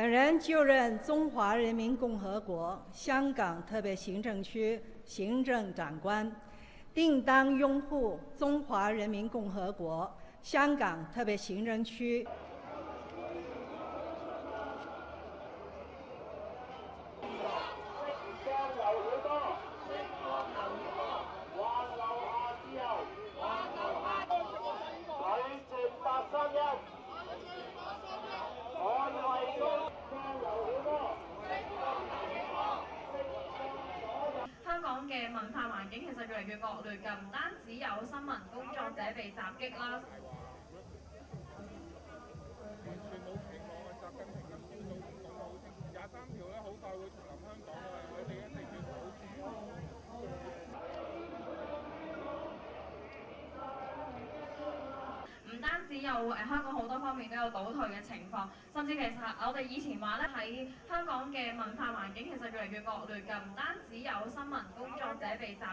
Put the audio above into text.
本人就任中华人民共和国香港特别行政区行政长官，定当拥护中华人民共和国香港特别行政區。香港嘅文化環境其實越嚟越惡劣㗎，唔單止有新聞工作者被襲擊啦。完全冇期望啊！習近平今朝早講得好清楚，23條咧好快會重臨香港啊！我哋一定要保住。唔單止有香港好多方面都有倒退嘅情況，甚至其實我哋以前話咧喺香港嘅文化環境其實越嚟越惡劣㗎，唔單止有新聞工作者被襲。